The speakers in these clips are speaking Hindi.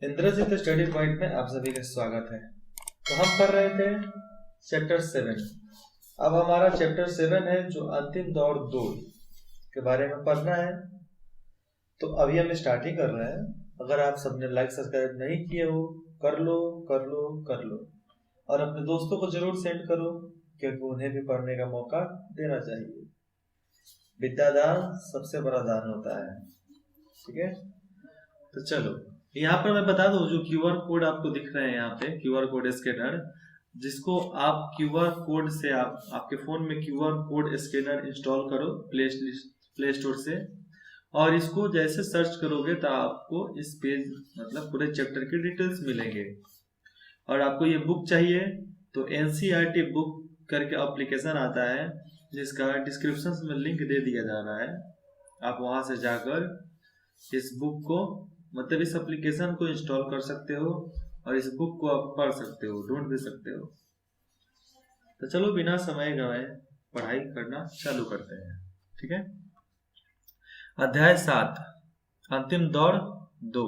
इंद्रजीत स्टडी पॉइंट में आप सभी का स्वागत है। तो हम पढ़ रहे थे चैप्टर 7। अब हमारा चैप्टर 7 है जो अंतिम दौर 2 के बारे में पढ़ना है। तो अभी हम स्टार्टिंग कर रहे हैं। अगर आप सबने लाइक सब्सक्राइब नहीं किए हो, कर लो कर लो कर लो, और अपने दोस्तों को जरूर सेंड करो क्योंकि उन्हें भी पढ़ने का मौका देना चाहिए। विद्यादान सबसे बड़ा दान होता है। ठीक है, तो चलो यहाँ पर मैं बता दूं, जो क्यूआर कोड आपको दिख रहे हैं यहाँ पे, क्यूआर कोड स्कैनर, जिसको आप क्यूआर कोड से आपके फोन में क्यूआर कोड स्कैनर इंस्टॉल करो प्ले स्टोर से, और इसको जैसे सर्च करोगे तो आपको इस पेज मतलब पूरे चैप्टर की डिटेल्स मिलेंगे। और आपको ये बुक चाहिए तो एनसीईआरटी बुक करके एप्लीकेशन आता है जिसका डिस्क्रिप्शन में लिंक दे दिया जा रहा है। आप वहां से जाकर इस बुक को मतलब इस एप्लीकेशन को इंस्टॉल कर सकते हो और इस बुक को आप पढ़ सकते हो, ढूंढ भी सकते हो। तो चलो बिना समय गवाए पढ़ाई करना चालू करते हैं। ठीक है, अध्याय 7 अंतिम दौर 2,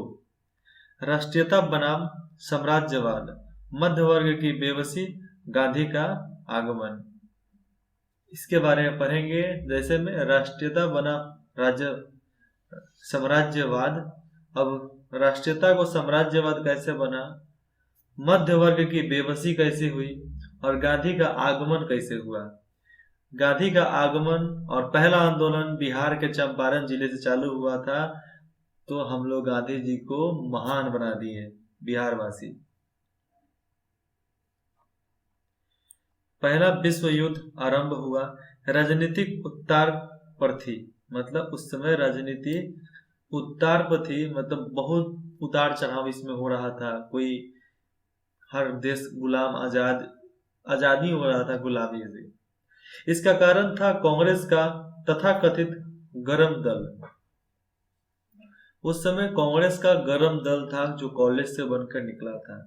राष्ट्रीयता बनाम साम्राज्यवाद, मध्य वर्ग की बेबसी, गांधी का आगमन। इसके बारे में पढ़ेंगे। जैसे में राष्ट्रीयता बना राज्य साम्राज्यवाद। अब राष्ट्रीयता को साम्राज्यवाद कैसे बना, मध्य वर्ग की बेबसी कैसे हुई, और गांधी का आगमन कैसे हुआ। गांधी का आगमन और पहला आंदोलन बिहार के चंपारण जिले से चालू हुआ था। तो हम लोग गांधी जी को महान बना दिए बिहारवासी। पहला विश्व युद्ध आरंभ हुआ। राजनीतिक उत्तार पर थी, मतलब उस समय राजनीति उत्तार पर थी, मतलब बहुत उतार चढ़ाव इसमें हो रहा था। कोई हर देश गुलाम आजादी हो रहा था गुलामी से। इसका कारण था कांग्रेस का तथाकथित गरम दल। उस समय कांग्रेस का गरम दल था जो कॉलेज से बनकर निकला था,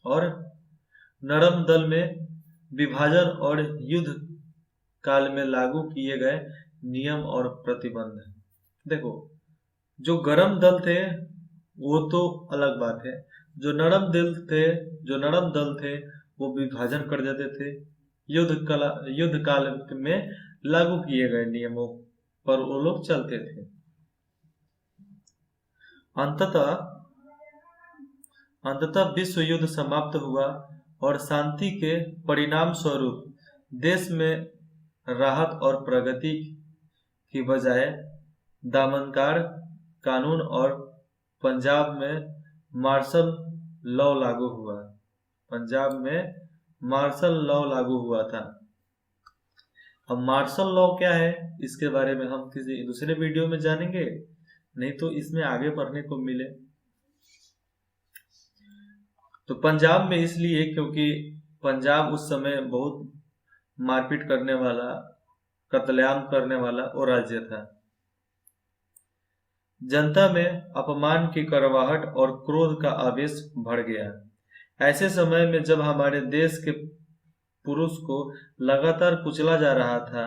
और नरम दल में विभाजन और युद्ध काल में लागू किए गए नियम और प्रतिबंध। देखो, जो गरम दल थे वो तो अलग बात है, जो नरम दल थे वो विभाजन कर देते थे। युद्ध काल में लागू किए गए नियमों पर वो लोग चलते थे। अंततः विश्व युद्ध समाप्त हुआ और शांति के परिणाम स्वरूप देश में राहत और प्रगति की बजाय दामनकार कानून और पंजाब में मार्शल लॉ लागू हुआ। पंजाब में मार्शल लॉ लागू हुआ था। अब मार्शल लॉ क्या है इसके बारे में हम किसी दूसरे वीडियो में जानेंगे, नहीं तो इसमें आगे पढ़ने को मिले। तो पंजाब में इसलिए क्योंकि पंजाब उस समय बहुत मारपीट करने वाला, कत्लेआम करने वाला वो राज्य था। जनता में अपमान की करवाहट और क्रोध का आवेश बढ़ गया। ऐसे समय में जब हमारे देश के पुरुष को लगातार कुचला जा रहा था,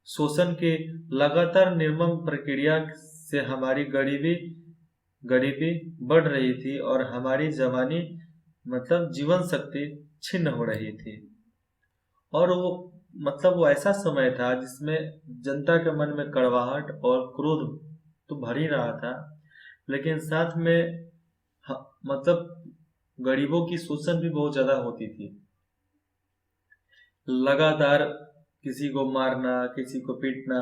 शोषण की लगातार निर्मम प्रक्रिया से हमारी गरीबी बढ़ रही थी और हमारी जवानी मतलब जीवन शक्ति छिन्न हो रही थी। और वो ऐसा समय था जिसमें जनता के मन में कड़वाहट और क्रोध तो भर ही रहा था, लेकिन साथ में मतलब गरीबों की शोषण भी बहुत ज्यादा होती थी। लगातार किसी को मारना, किसी को पीटना,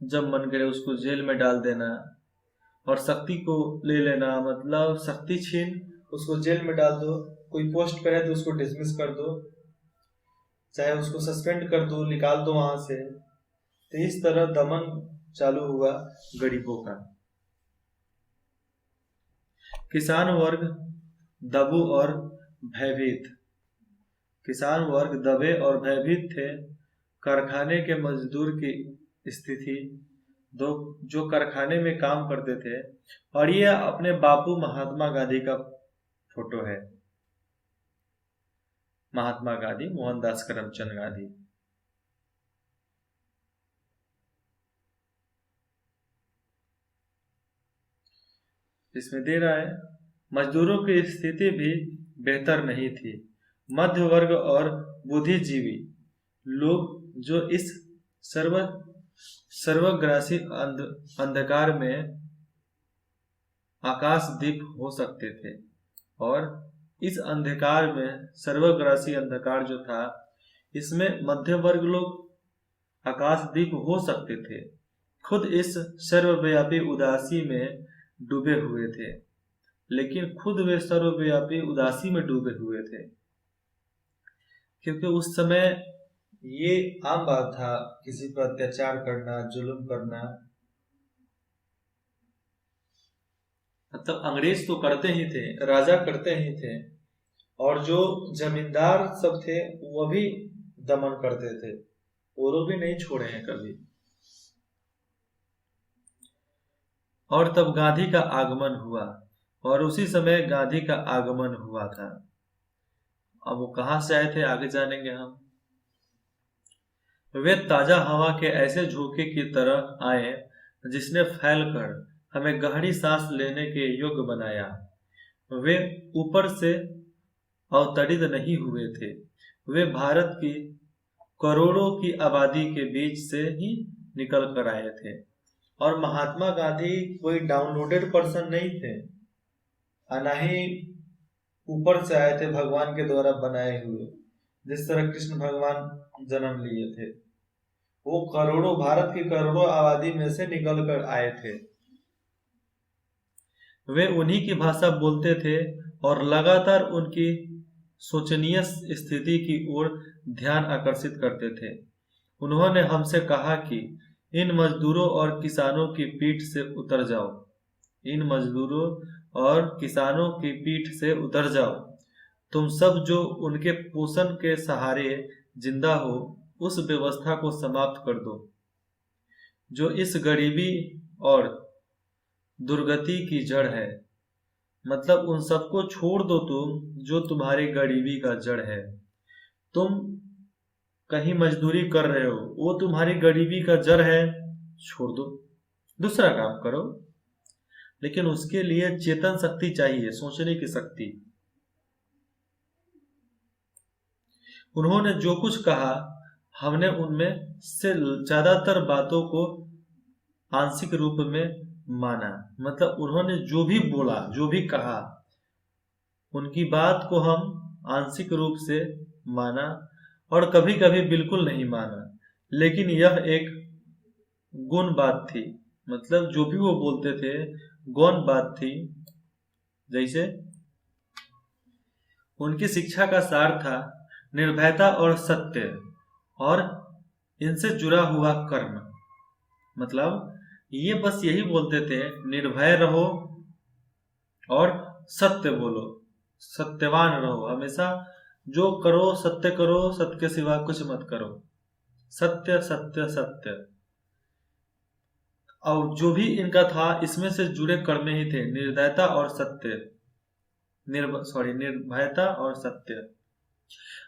जब मन करे उसको जेल में डाल देना, और शक्ति को ले लेना, मतलब शक्ति छीन उसको जेल में डाल दो। कोई पोस्ट पे है तो उसको डिसमिस कर दो, चाहे उसको सस्पेंड कर दो, निकाल दो वहां से। तो इस तरह दमन चालू हुआ गरीबों का। किसान वर्ग दबू और भयभीत। किसान वर्ग दबे और भयभीत थे। कारखाने के मजदूर की स्थिति, जो कारखाने में काम करते थे। और ये अपने बापू महात्मा गांधी का फोटो है। महात्मा गांधी, मोहनदास करमचंद गांधी। इसमें दे रहा है मजदूरों की स्थिति भी बेहतर नहीं थी। मध्य वर्ग और बुद्धिजीवी लोग जो इस सर्वग्रासी अंधकार में आकाशदीप हो सकते थे, और इस अंधकार में सर्वग्रासी अंधकार जो था, इसमें मध्य वर्ग लोग आकाशदीप हो सकते थे। खुद इस सर्वव्यापी उदासी में डूबे हुए थे, लेकिन खुद वे सर्वव्यापी उदासी में डूबे हुए थे, क्योंकि उस समय ये आम बात था किसी पर अत्याचार करना, जुल्म करना। मतलब अंग्रेज तो करते ही थे, राजा करते ही थे, और जो जमींदार सब थे वो भी दमन करते थे, वो लोग भी नहीं छोड़े हैं कभी। और तब गांधी का आगमन हुआ, और उसी समय गांधी का आगमन हुआ था। अब वो कहां से आए थे आगे जानेंगे हम। वे ताजा हवा के ऐसे झोंके की तरह आए जिसने फैलकर हमें गहरी सांस लेने के योग्य बनाया। वे ऊपर से अवतरित नहीं हुए थे, वे भारत की करोड़ों की आबादी के बीच से ही निकल कर आए थे। और महात्मा गांधी कोई डाउनलोडेड पर्सन नहीं थे, ना ही ऊपर से आए थे भगवान के द्वारा बनाए हुए, जिस तरह कृष्ण भगवान जन्म लिए थे। वो करोड़ों, भारत की करोड़ों आबादी में से निकल कर आए थे। वे उन्हीं की भाषा बोलते थे और लगातार उनकी शोचनीय स्थिति की ओर ध्यान आकर्षित करते थे। उन्होंने हमसे कहा कि इन मजदूरों और किसानों की पीठ से उतर जाओ, इन मजदूरों और किसानों की पीठ से उतर जाओ। तुम सब जो उनके पोषण के सहारे जिंदा हो, उस व्यवस्था को समाप्त कर दो जो इस गरीबी और दुर्गति की जड़ है। मतलब उन सबको छोड़ दो तुम जो तुम्हारी गरीबी का जड़ है। तुम कहीं मजदूरी कर रहे हो, वो तुम्हारी गरीबी का जड़ है, छोड़ दो, दूसरा काम करो। लेकिन उसके लिए चेतन शक्ति चाहिए, सोचने की शक्ति। उन्होंने जो कुछ कहा, हमने उनमें से ज्यादातर बातों को आंशिक रूप में माना। मतलब उन्होंने जो भी बोला, जो भी कहा, उनकी बात को हम आंशिक रूप से माना, और कभी कभी बिल्कुल नहीं माना। लेकिन यह एक गौण बात थी, मतलब जो भी वो बोलते थे गौण बात थी। जैसे उनकी शिक्षा का सार था निर्भयता और सत्य, और इनसे जुड़ा हुआ कर्म। मतलब ये बस यही बोलते थे, निर्भय रहो और सत्य बोलो, सत्यवान रहो, हमेशा जो करो सत्य करो, सत्य के सिवा कुछ मत करो, सत्य सत्य सत्य। और जो भी इनका था इसमें से जुड़े कर्म ही थे, निर्दयता और सत्य, निर्भयता और सत्य,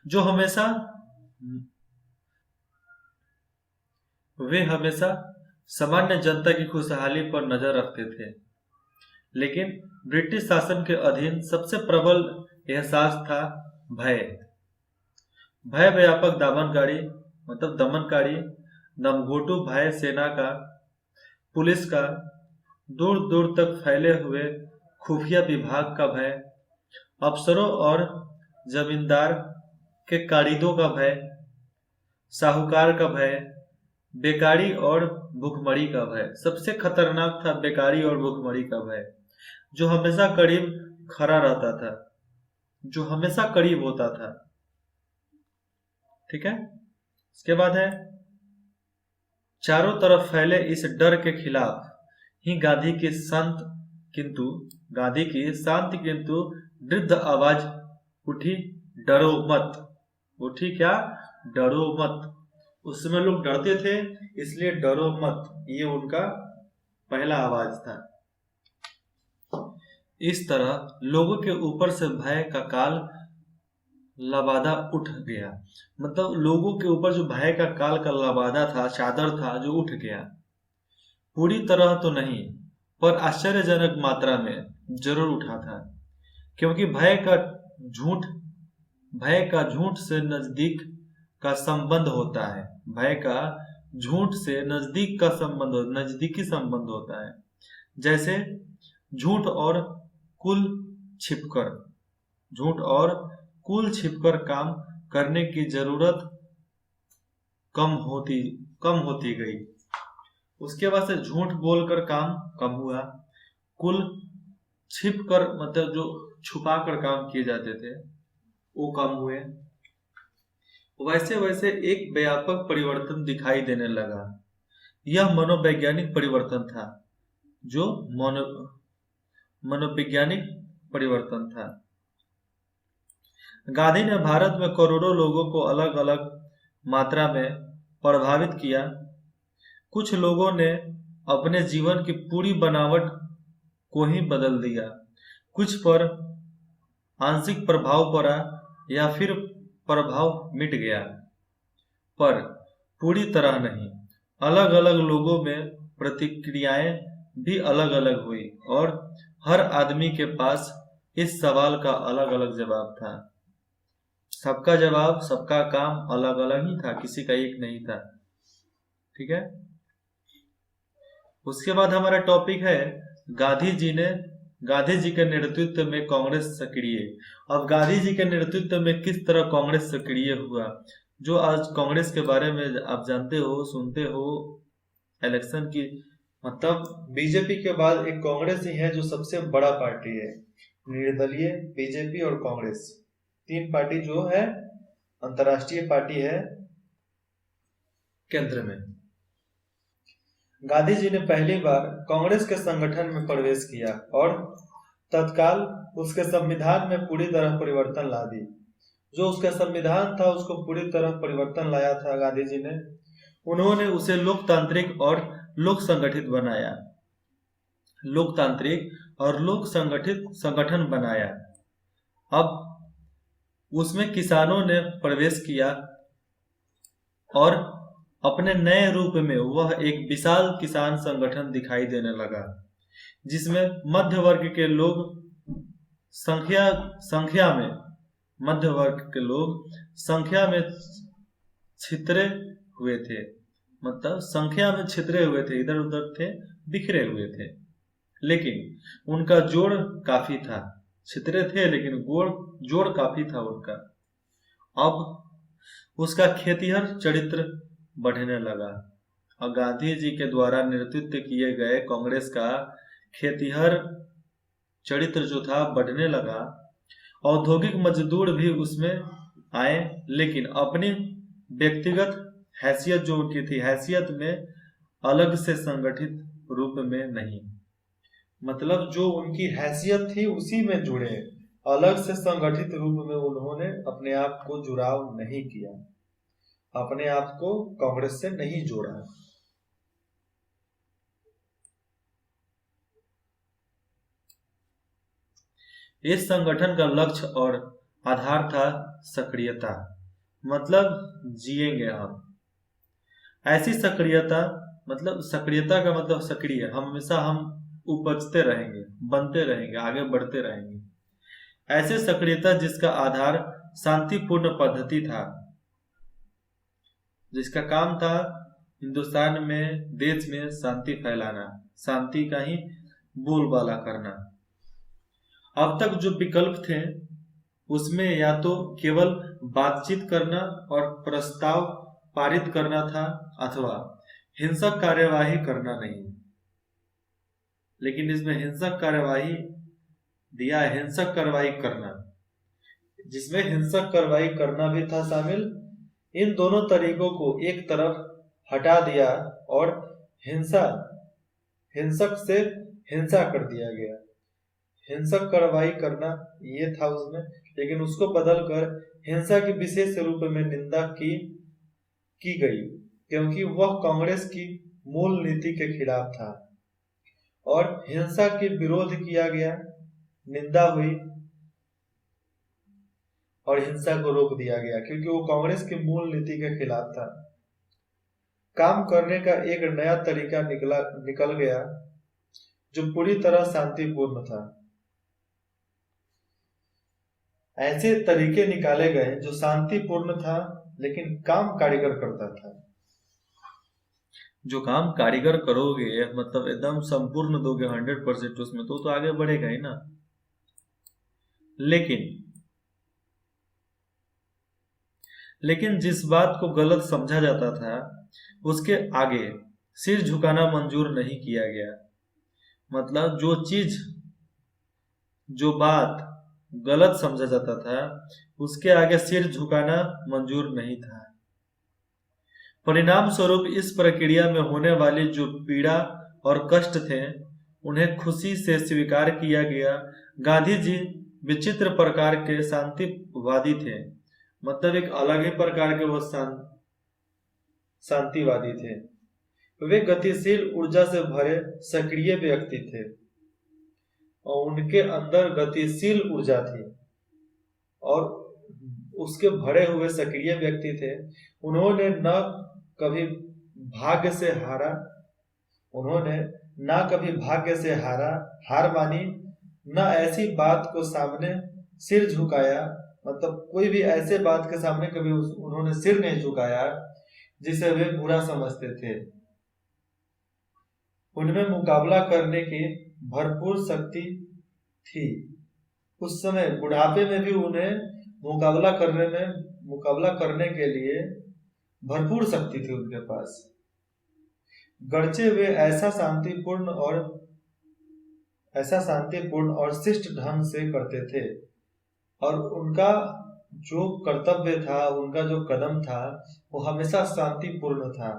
जो हमेशा वे हमेशा सामान्य जनता की खुशहाली पर नजर रखते थे। लेकिन ब्रिटिश शासन के अधीन सबसे प्रबल एहसास था भय। भय व्यापक दमनकारी, मतलब दमनकारी नमगोटू भय, सेना का, पुलिस का, दूर दूर तक फैले हुए खुफिया विभाग का भय, अफसरों और जमींदार के कारीदों का भय, साहूकार का भय, बेकारी और भुखमरी का भय। सबसे खतरनाक था बेकारी और भुखमरी का भय, जो हमेशा करीब खड़ा रहता था, जो हमेशा करीब होता था। ठीक है। इसके बाद है चारों तरफ फैले इस डर के खिलाफ ही गांधी की शांत किंतु वृद्ध आवाज उठी, डरो मत। उठी क्या? डरो मत। उस समय लोग डरते थे, इसलिए डरो मत, ये उनका पहला आवाज था। इस तरह लोगों के ऊपर से भय का काल लबादा उठ गया। मतलब लोगों के ऊपर जो भय का काल का लबादा था, चादर था, जो उठ गया। पूरी तरह तो नहीं, पर आश्चर्यजनक मात्रा में जरूर उठा था, क्योंकि भय का झूठ से नजदीक का संबंध होता है। भय का झूठ से नजदीकी संबंध होता है। जैसे झूठ और कुल छिपकर झूठ और कुल छिपकर काम करने की जरूरत कम होती गई। उसके बाद से झूठ बोलकर काम कम हुआ, कुल छिप कर मतलब जो छुपा कर काम किए जाते थे वो कम हुए। वैसे वैसे एक व्यापक परिवर्तन दिखाई देने लगा। यह मनोवैज्ञानिक परिवर्तन था, जो मनोवैज्ञानिक परिवर्तन था। गांधी ने भारत में करोड़ों लोगों को अलग अलग मात्रा में प्रभावित किया। कुछ लोगों ने अपने जीवन की पूरी बनावट को ही बदल दिया, कुछ पर आंशिक प्रभाव पड़ा या फिर प्रभाव मिट गया, पर पूरी तरह नहीं। अलग अलग लोगों में प्रतिक्रियाएं भी अलग अलग हुई और हर आदमी के पास इस सवाल का अलग अलग जवाब था। सबका जवाब, सबका काम अलग अलग ही था, किसी का एक नहीं था। ठीक है। उसके बाद हमारा टॉपिक है गांधी जी के नेतृत्व में कांग्रेस सक्रिय। अब गांधी जी के नेतृत्व में किस तरह कांग्रेस सक्रिय हुआ, जो आज कांग्रेस के बारे में आप जानते हो, सुनते हो। इलेक्शन की मतलब बीजेपी के बाद एक कांग्रेस ही है जो सबसे बड़ा पार्टी है। निर्दलीय, बीजेपी और कांग्रेस, तीन पार्टी जो है अंतर्राष्ट्रीय पार्टी है केंद्र में। गांधी जी ने पहली बार कांग्रेस के संगठन में प्रवेश किया और तत्काल उसके संविधान में पूरी तरह परिवर्तन ला दी। जो उसका संविधान था उसको पूरी तरह परिवर्तन लाया था गांधी जी ने। उन्होंने उसे लोकतांत्रिक और लोक संगठित बनाया, लोकतांत्रिक और लोक संगठित संगठन बनाया। अब उसमें किसानों ने प्रवेश किया और अपने नए रूप में वह एक विशाल किसान संगठन दिखाई देने लगा, जिसमें मध्य वर्ग के लोग संख्या में छितरे हुए थे, मतलब संख्या में छितरे हुए थे, इधर उधर थे, बिखरे हुए थे, लेकिन उनका जोड़ काफी था। छितरे थे लेकिन जोड़ काफी था उनका। अब उसका खेतिहर चरित्र बढ़ने लगा और गांधी जी के द्वारा नेतृत्व किए गए कांग्रेस का खेतिहर चरित्र जो था बढ़ने लगा। औद्योगिक मजदूर भी उसमें आए, लेकिन अपनी व्यक्तिगत हैसियत जो उनकी थी, हैसियत में अलग से संगठित रूप में नहीं, मतलब जो उनकी हैसियत थी उसी में जुड़े, अलग से संगठित रूप में उन्होंने अपने आप को जुड़ाव नहीं किया, अपने आप को कांग्रेस से नहीं जोड़ा। इस संगठन का लक्ष्य और आधार था सक्रियता, मतलब जिएंगे हम। ऐसी सक्रियता, मतलब सक्रियता का मतलब सक्रिय, हमेशा हम उपजते रहेंगे, बनते रहेंगे, आगे बढ़ते रहेंगे। ऐसे सक्रियता जिसका आधार शांतिपूर्ण पद्धति था, जिसका काम था हिंदुस्तान में, देश में शांति फैलाना, शांति का ही बोलबाला करना। अब तक जो विकल्प थे उसमें या तो केवल बातचीत करना और प्रस्ताव पारित करना था, अथवा हिंसक कार्यवाही करना नहीं। लेकिन इसमें हिंसक कार्यवाही दिया, हिंसक कार्रवाई करना, जिसमें हिंसक कार्रवाई करना भी था शामिल। इन दोनों तरीकों को एक तरफ हटा दिया और हिंसक से हिंसा कर दिया गया। हिंसक कार्रवाई करना ये था उसमें, लेकिन उसको बदलकर हिंसा की विशेष रूप में निंदा की गई, क्योंकि वह कांग्रेस की मूल नीति के खिलाफ था और हिंसा के विरोध किया गया, निंदा हुई और हिंसा को रोक दिया गया, क्योंकि वो कांग्रेस की मूल नीति के खिलाफ था। काम करने का एक नया तरीका निकल गया जो पूरी तरह शांतिपूर्ण था। ऐसे तरीके निकाले गए जो शांतिपूर्ण था लेकिन काम कारीगर करता था। जो काम कारीगर करोगे मतलब एकदम संपूर्ण दोगे 100% उसमें तो आगे बढ़ेगा ही ना। लेकिन जिस बात को गलत समझा जाता था उसके आगे सिर झुकाना मंजूर नहीं किया गया। मतलब जो बात गलत समझा जाता था उसके आगे सिर झुकाना मंजूर नहीं था। परिणाम स्वरूप इस प्रक्रिया में होने वाली जो पीड़ा और कष्ट थे उन्हें खुशी से स्वीकार किया गया। गांधी जी विचित्र प्रकार के शांतिवादी थे। मतलब एक अलग ही प्रकार के वो शांतिवादी थे। वे गतिशील ऊर्जा से भरे सक्रिय व्यक्ति थे और उनके अंदर गतिशील ऊर्जा थी और उसके भरे हुए सक्रिय व्यक्ति थे। उन्होंने न कभी भाग्य से हारा, हार मानी, न ऐसी बात को सामने सिर झुकाया। मतलब कोई भी ऐसे बात के सामने कभी उन्होंने सिर नहीं झुकाया जिसे वे बुरा समझते थे। उनमें मुकाबला करने की भरपूर शक्ति थी। उस समय बुढ़ापे में भी उन्हें मुकाबला करने के लिए भरपूर शक्ति थी उनके पास। गरचे वे ऐसा शांतिपूर्ण और शिष्ट ढंग से करते थे और उनका जो कर्तव्य था, उनका जो कदम था वो हमेशा शांतिपूर्ण था।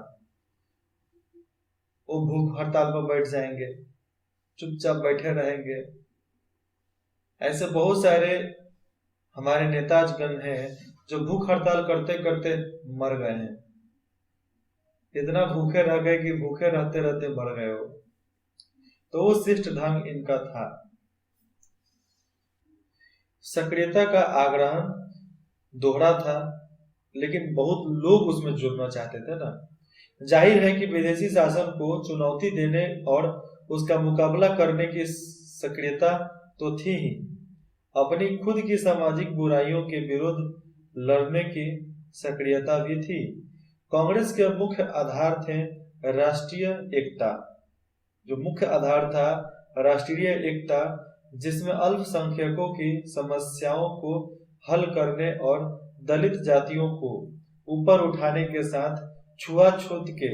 वो भूख हड़ताल पर बैठ जाएंगे, चुपचाप बैठे रहेंगे। ऐसे बहुत सारे हमारे नेताजगण हैं जो भूख हड़ताल करते करते मर गए हैं। इतना भूखे रह गए कि भूखे रहते रहते मर गए हो। तो वो शिष्ट ढंग इनका था। सक्रियता का आग्रह दोहरा था लेकिन बहुत लोग उसमें जुड़ना चाहते थे ना। जाहिर है कि विदेशी शासन को चुनौती देने और उसका मुकाबला करने की सक्रियता तो थी ही, अपनी खुद की सामाजिक बुराइयों के विरुद्ध लड़ने की सक्रियता भी थी। कांग्रेस के मुख्य आधार थे राष्ट्रीय एकता। जो मुख्य आधार था राष्ट्रीय एकता, जिसमें अल्पसंख्यकों की समस्याओं को हल करने और दलित जातियों को ऊपर उठाने के साथ छुआछूत के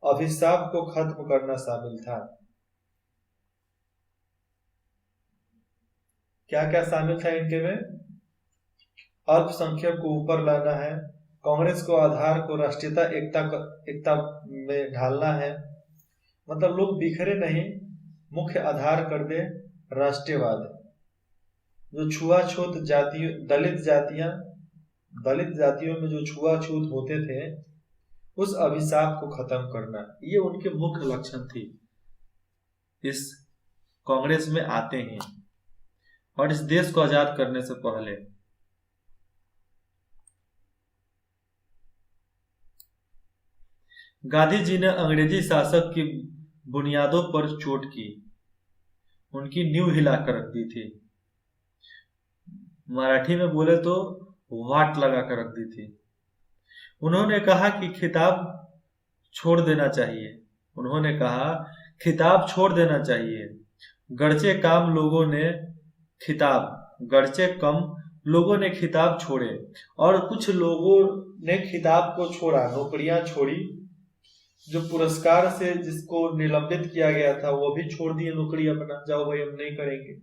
अभिशाप को खत्म करना शामिल था। क्या क्या शामिल था इनके में? अल्पसंख्यक को ऊपर लाना है, कांग्रेस को आधार को राष्ट्रीयता एकता में ढालना है। मतलब लोग बिखरे नहीं, मुख्य आधार कर दे राष्ट्रीयवाद। जो छुआछूत जातियों, दलित जातियों में जो छुआछूत होते थे उस अभिशाप को खत्म करना, ये उनके मुख्य लक्षण थी इस कांग्रेस में आते हैं और इस देश को आजाद करने से पहले। गांधी जी ने अंग्रेजी शासक की बुनियादों पर चोट की, उनकी नींव हिलाकर रख दी थी। मराठी में बोले तो वाट लगा कर रख दी थी। उन्होंने कहा कि खिताब छोड़ देना चाहिए। गरचे कम लोगों ने खिताब छोड़े और कुछ लोगों ने खिताब को छोड़ा, नौकरियां छोड़ी। जो पुरस्कार से जिसको निलंबित किया गया था वो भी छोड़ दिए नौकरी अपना, जाओ भाई हम नहीं करेंगे।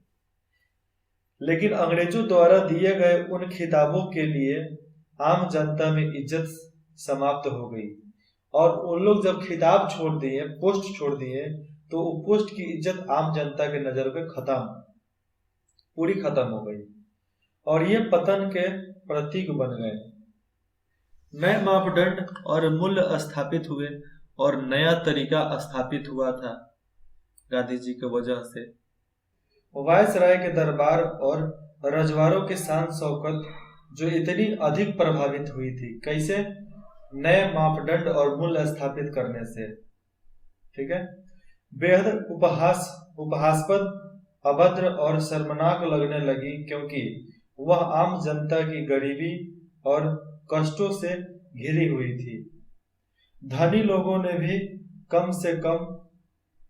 लेकिन अंग्रेजों द्वारा दिए गए उन खिताबों के लिए आम जनता में इज्जत समाप्त हो गई और उन लोग जब खिताब छोड़ दिए, पोस्ट छोड़ दिए, तो वो पोस्ट की इज्जत आम जनता के नजर पे पूरी खत्म हो गई और ये पतन के प्रतीक बन गए। नए मापदंड और मूल्य स्थापित हुए और नया तरीका स्थापित हुआ था गांधी जी की वजह से। वायसराय के दरबार और रजवाड़ों के शान शौकत जो इतनी अधिक प्रभावित हुई थी, कैसे? नए मापदंड और मूल्य स्थापित करने से। ठीक है, बेहद उपहासपद, अभद्र और शर्मनाक लगने लगी क्योंकि वह आम जनता की गरीबी और कष्टों से घिरी हुई थी। धनी लोगों ने भी कम से कम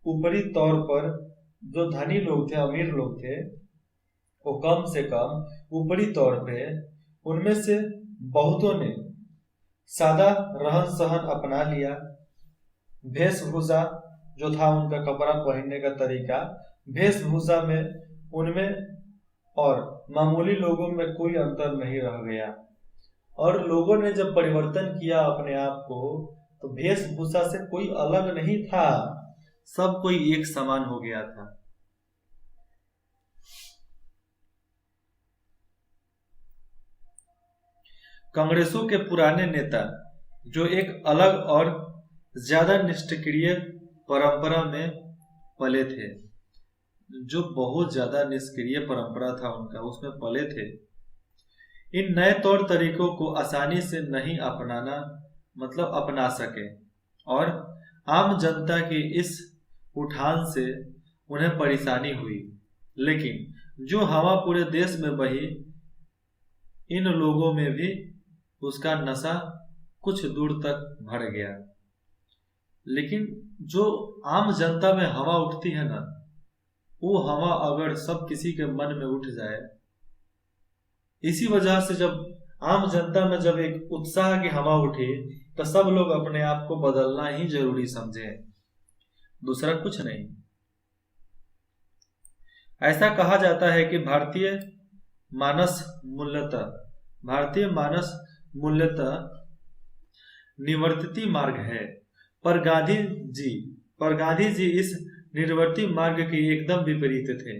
ऊपरी तौर पर, जो धनी लोग थे, अमीर लोग थे, वो कम से कम ऊपरी तौर पे उनमें से बहुतों ने सादा रहन सहन अपना लिया। वेशभूषा जो था, उनका कपड़ा पहनने का तरीका, वेशभूषा में उनमें और मामूली लोगों में कोई अंतर नहीं रह गया। और लोगों ने जब परिवर्तन किया अपने आप को, तो वेशभूषा से कोई अलग नहीं था, सब कोई एक समान हो गया था। कांग्रेसों के पुराने नेता, जो एक अलग और ज्यादा निष्क्रिय परंपरा में पले थे, जो बहुत ज्यादा निष्क्रिय परंपरा था उनका, उसमें पले थे, इन नए तौर तरीकों को आसानी से नहीं अपना सके, और आम जनता की इस उठान से उन्हें परेशानी हुई। लेकिन जो हवा पूरे देश में बही, इन लोगों में भी उसका नशा कुछ दूर तक भर गया। लेकिन जो आम जनता में हवा उठती है ना, वो हवा अगर सब किसी के मन में उठ जाए, इसी वजह से जब आम जनता में जब एक उत्साह की हवा उठी, तो सब लोग अपने आप को बदलना ही जरूरी समझे, दूसरा कुछ नहीं। ऐसा कहा जाता है कि भारतीय मानस मूल्यतः निवर्तित मार्ग है, पर गांधी जी इस निवर्ती मार्ग के एकदम विपरीत थे।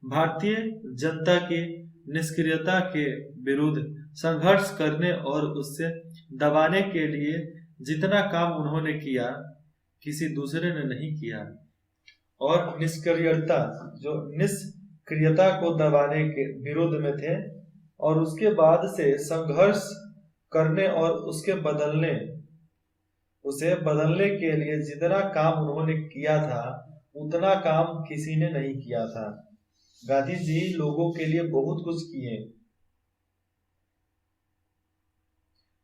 भारतीय जनता की निष्क्रियता के विरुद्ध संघर्ष करने और उससे दबाने के लिए जितना काम उन्होंने किया, किसी दूसरे ने नहीं किया। और निष्क्रियता को दबाने के विरुद्ध में थे, और उसके बाद से संघर्ष करने और उसे बदलने के लिए जितना काम उन्होंने किया था, उतना काम किसी ने नहीं किया था। गांधी जी लोगों के लिए बहुत कुछ किए।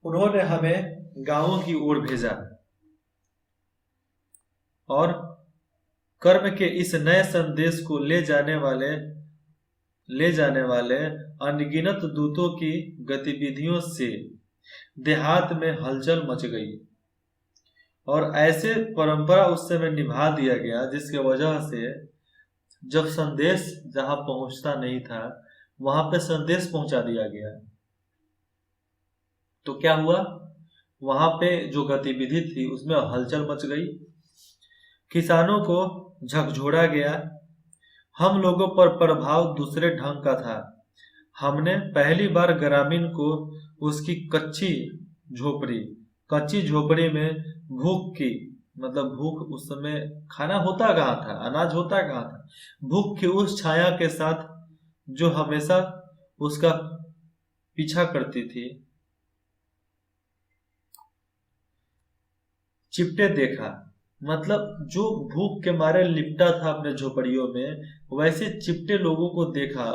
उन्होंने हमें गांवों की ओर भेजा और कर्म के इस नए संदेश को ले जाने वाले अनगिनत दूतों की गतिविधियों से देहात में हलचल मच गई, और ऐसे परंपरा उस समय निभा दिया गया जिसके वजह से जब संदेश जहां पहुंचता नहीं था, वहां पे संदेश पहुंचा दिया गया। तो क्या हुआ, वहां पे जो गतिविधि थी उसमें हलचल मच गई, किसानों को झकझोरा गया। हम लोगों पर प्रभाव दूसरे ढंग का था। हमने पहली बार ग्रामीण को उसकी कच्ची झोपड़ी में भूख उस समय खाना होता कहाँ था, अनाज होता कहाँ था, भूख की उस छाया के साथ जो हमेशा उसका पीछा करती थी, चिपटे देखा। मतलब जो भूख के मारे लिपटा था अपने झोपड़ियों में, वैसे चिपटे लोगों को देखा।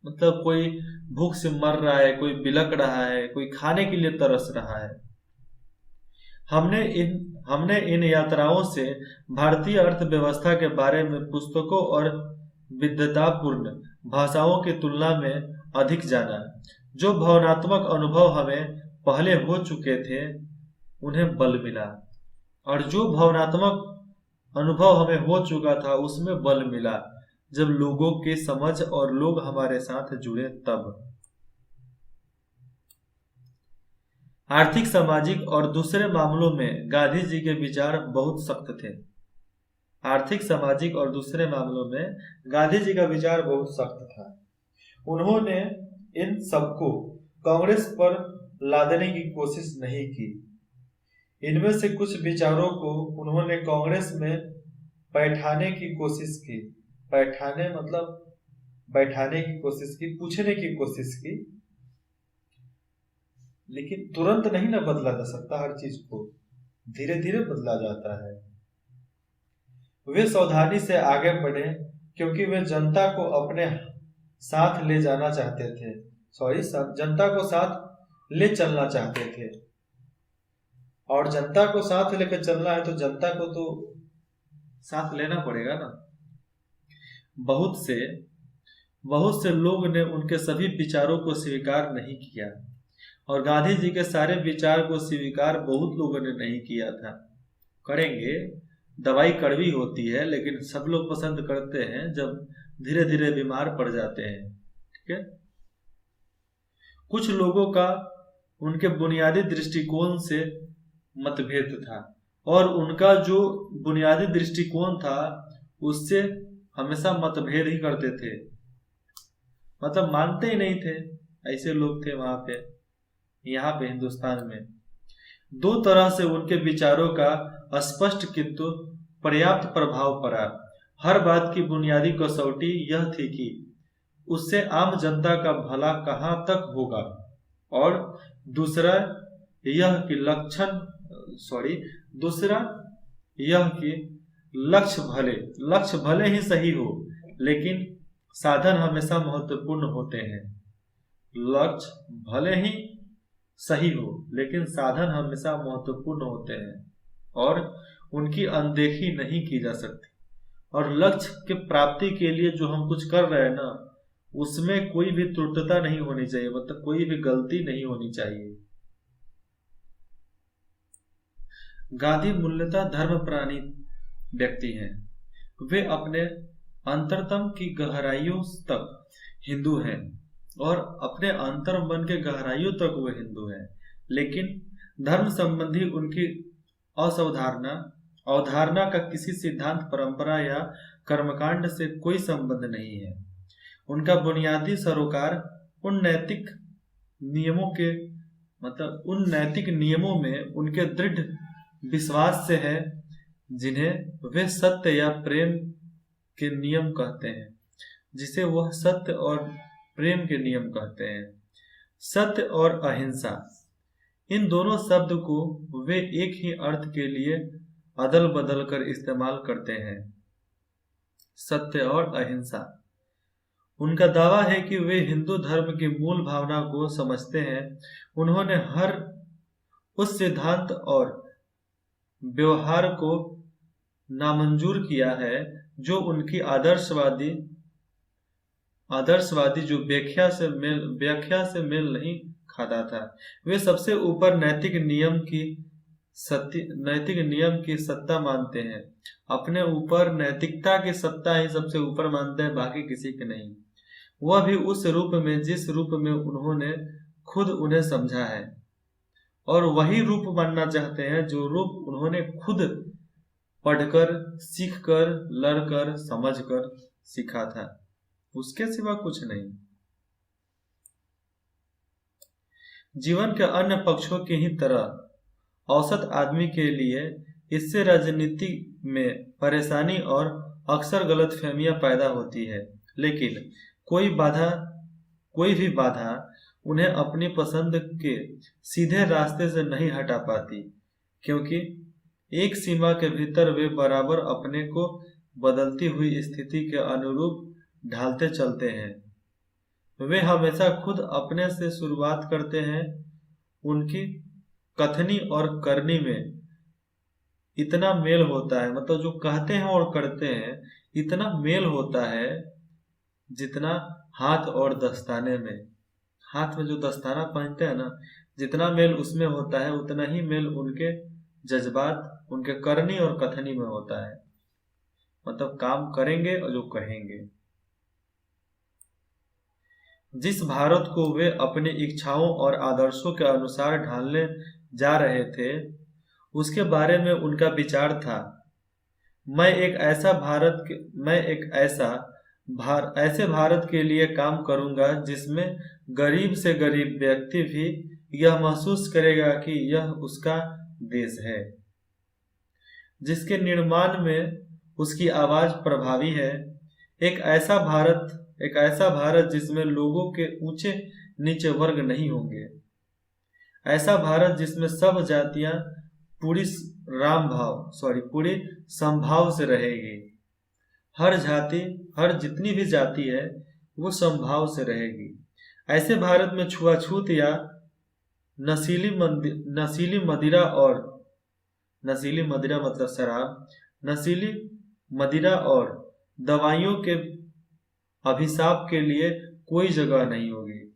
मतलब कोई भूख से मर रहा है, कोई बिलक रहा है, कोई खाने के लिए तरस रहा है। हमने इन यात्राओं से भारतीय अर्थव्यवस्था के बारे में पुस्तकों और विद्वतापूर्ण भाषाओं की तुलना में अधिक जाना। जो भावनात्मक अनुभव हमें पहले हो चुके थे, उन्हें बल मिला, और जो भावनात्मक अनुभव हमें हो चुका था उसमें बल मिला जब लोगों की समझ और लोग हमारे साथ जुड़े तब। आर्थिक, सामाजिक और दूसरे मामलों में गांधी जी के विचार बहुत सख्त थे। आर्थिक, सामाजिक और दूसरे मामलों में गांधी जी का विचार बहुत सख्त था। उन्होंने इन सबको कांग्रेस पर लादने की कोशिश नहीं की। इनमें से कुछ विचारों को उन्होंने कांग्रेस में बैठाने की कोशिश की। बैठाने की कोशिश की, पूछने की कोशिश की, लेकिन तुरंत नहीं ना बदला जा सकता। हर चीज को धीरे धीरे बदला जाता है। वे सावधानी से आगे बढ़े क्योंकि वे जनता को अपने साथ ले जाना चाहते थे। जनता को साथ ले चलना चाहते थे। और जनता को साथ लेकर चलना है तो जनता को तो साथ लेना पड़ेगा ना। बहुत से लोग ने उनके सभी विचारों को स्वीकार नहीं किया, और गांधी जी के सारे विचार को स्वीकार बहुत लोगों ने नहीं किया था। करेंगे, दवाई कड़वी होती है, लेकिन सब लोग पसंद करते हैं जब धीरे धीरे बीमार पड़ जाते हैं। ठीक है। कुछ लोगों का उनके बुनियादी दृष्टिकोण से मतभेद था, और उनका जो बुनियादी दृष्टिकोण था उससे हमेशा मतभेद ही करते थे, मतलब मानते ही नहीं थे। ऐसे लोग थे वहां पे, यहाँ पे हिंदुस्तान में। दो तरह से उनके विचारों का स्पष्ट किंतु पर्याप्त प्रभाव पड़ा। हर बात की बुनियादी कसौटी यह थी कि उससे आम जनता का भला कहाँ तक होगा, और दूसरा यह कि लक्ष्य भले ही सही हो, लेकिन साधन हमेशा महत्वपूर्ण होते हैं। लक्ष्य भले ही सही हो, लेकिन साधन हमेशा महत्वपूर्ण होते हैं और उनकी अनदेखी नहीं की जा सकती। और लक्ष्य के प्राप्ति के लिए जो हम कुछ कर रहे हैं ना, उसमें कोई भी त्रुटता नहीं होनी चाहिए, मतलब कोई भी गलती नहीं होनी चाहिए। गांधी मूलतः धर्मप्राणी व्यक्ति हैं। वे अपने अंतरतम की गहराइयों तक हिंदू हैं, और अपने अंतर मन के गहराइयों तक वो हिंदू हैं, लेकिन धर्म संबंधी उनकी अवधारणा का किसी सिद्धांत, परंपरा या कर्मकांड से कोई संबंध नहीं है। उनका बुनियादी सरोकार उन नैतिक नियमों में उनके दृढ़ विश्वास से है जिन्हें वे सत्य या प्रेम के नियम कहते हैं, जिसे वह सत्य और प्रेम के नियम कहते हैं। सत्य और अहिंसा, इन दोनों शब्द को वे एक ही अर्थ के लिए अदल बदल कर इस्तेमाल करते हैं। सत्य और अहिंसा। उनका दावा है कि वे हिंदू धर्म की मूल भावना को समझते हैं। उन्होंने हर उस सिद्धांत और व्यवहार को नामंजूर किया है जो उनकी आदर्शवादी जो व्याख्या से मेल नहीं खाता था। वे सबसे ऊपर नैतिक नियम की सत्ता मानते हैं। अपने ऊपर नैतिकता की सत्ता ही सबसे ऊपर मानते हैं, बाकी किसी के नहीं। वह भी उस रूप में जिस रूप में उन्होंने खुद उन्हें समझा है, और वही रूप मानना चाहते हैं जो रूप उन्होंने खुद पढ़कर, सीखकर, लड़कर, समझकर सीखा था। उसके सिवा कुछ नहीं। जीवन के अन्य पक्षों की ही तरह औसत आदमी के लिए इससे राजनीति में परेशानी और अक्सर गलतफहमियां पैदा होती है, लेकिन कोई भी बाधा उन्हें अपनी पसंद के सीधे रास्ते से नहीं हटा पाती, क्योंकि एक सीमा के भीतर वे बराबर अपने को बदलती हुई स्थिति के अनुरूप ढालते चलते हैं। वे हमेशा खुद अपने से शुरुआत करते हैं। उनकी कथनी और करनी में इतना मेल होता है, मतलब जो कहते हैं और करते हैं इतना मेल होता है जितना हाथ और दस्ताने में। हाथ में जो दस्ताना पहनते हैं ना, जितना मेल उसमें होता है उतना ही मेल उनके जज्बात, उनके करनी और कथनी में होता है। मतलब काम करेंगे और जो कहेंगे। जिस भारत को वे अपनी इच्छाओं और आदर्शों के अनुसार ढालने जा रहे थे, उसके बारे में उनका विचार था, मैं एक ऐसे भारत के लिए काम करूंगा जिसमें गरीब से गरीब व्यक्ति भी यह महसूस करेगा कि यह उसका देश है, जिसके निर्माण में उसकी आवाज प्रभावी है। एक ऐसा भारत जिसमें लोगों के ऊंचे नीचे वर्ग नहीं होंगे। ऐसा भारत जिसमें सब जातियां पूरी समभाव से रहेगी। हर जितनी भी जाति है वो समभाव से रहेगी। ऐसे भारत में छुआछूत या नशीली मदिरा मतलब शराब, नशीली मदिरा और दवाइयों के अभिशाप के लिए कोई जगह नहीं होगी।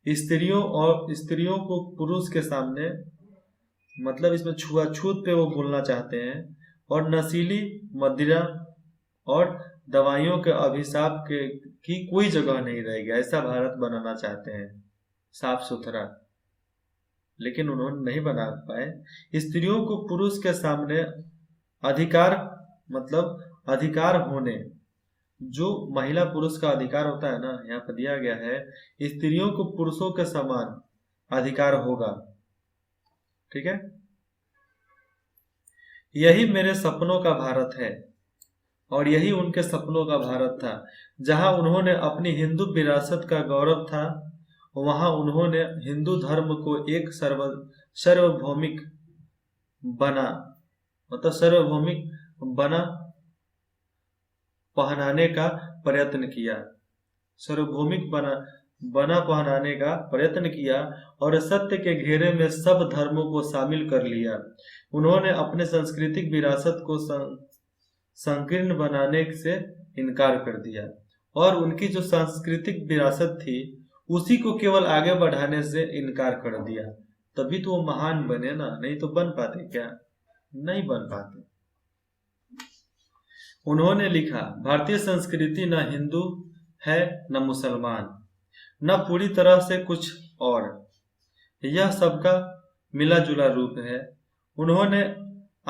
स्त्रियों को पुरुष के सामने, मतलब इसमें छुआछूत पे वो बोलना चाहते हैं, और नशीली मदिरा और दवाइयों के अभिशाप की कोई जगह नहीं रहेगी, ऐसा भारत बनाना चाहते हैं, साफ सुथरा। लेकिन उन्होंने नहीं बना पाए। स्त्रियों को पुरुष के सामने अधिकार, मतलब अधिकार होने, जो महिला पुरुष का अधिकार होता है ना, यहाँ पर दिया गया है स्त्रियों को पुरुषों के समान अधिकार होगा। ठीक है, यही मेरे सपनों का भारत है और यही उनके सपनों का भारत था। जहां उन्होंने अपनी हिंदू विरासत का गौरव था, वहां उन्होंने हिंदू धर्म को एक सार्वभौमिक बना पहनाने का प्रयत्न किया, सार्वभौमिक बना पहनाने का प्रयत्न किया और सत्य के घेरे में सब धर्मों को शामिल कर लिया। उन्होंने अपने सांस्कृतिक विरासत को संकीर्ण बनाने से इनकार कर दिया और उनकी जो सांस्कृतिक विरासत थी उसी को केवल आगे बढ़ाने से इनकार कर दिया। तभी तो वो महान बने ना, नहीं तो बन पाते क्या? नहीं बन पाते। उन्होंने लिखा, भारतीय संस्कृति न हिंदू है न मुसलमान, न पूरी तरह से कुछ और, यह सबका मिला जुला रूप है। उन्होंने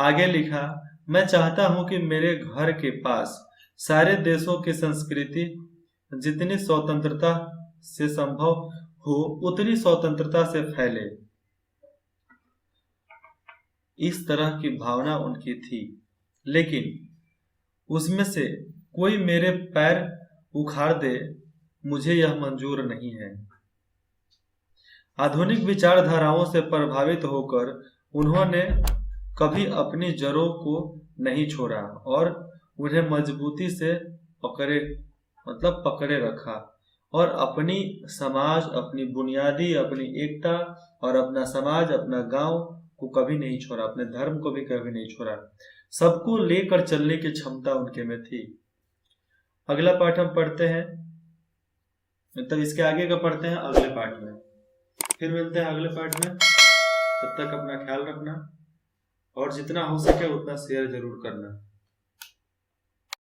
आगे लिखा, मैं चाहता हूं कि मेरे घर के पास सारे देशों की संस्कृति जितनी स्वतंत्रता से संभव हो उतनी स्वतंत्रता से फैले। इस तरह की भावना उनकी थी, लेकिन उसमें से कोई मेरे पैर उखाड़ दे, मुझे यह मंजूर नहीं है। आधुनिक विचारधाराओं से प्रभावित होकर उन्होंने कभी अपनी जड़ों को नहीं छोड़ा और उन्हें मजबूती से पकड़े रखा और अपनी समाज, अपनी बुनियादी, अपनी एकता और अपना समाज, अपना गांव को कभी नहीं छोड़ा, अपने धर्म को भी कभी नहीं छोड़ा। सबको लेकर चलने की क्षमता उनके में थी। अगला पाठ हम पढ़ते हैं, मतलब इसके आगे का पढ़ते हैं अगले पाठ में। फिर मिलते हैं अगले पाठ में। तब तक अपना ख्याल रखना और जितना हो सके उतना शेयर जरूर करना।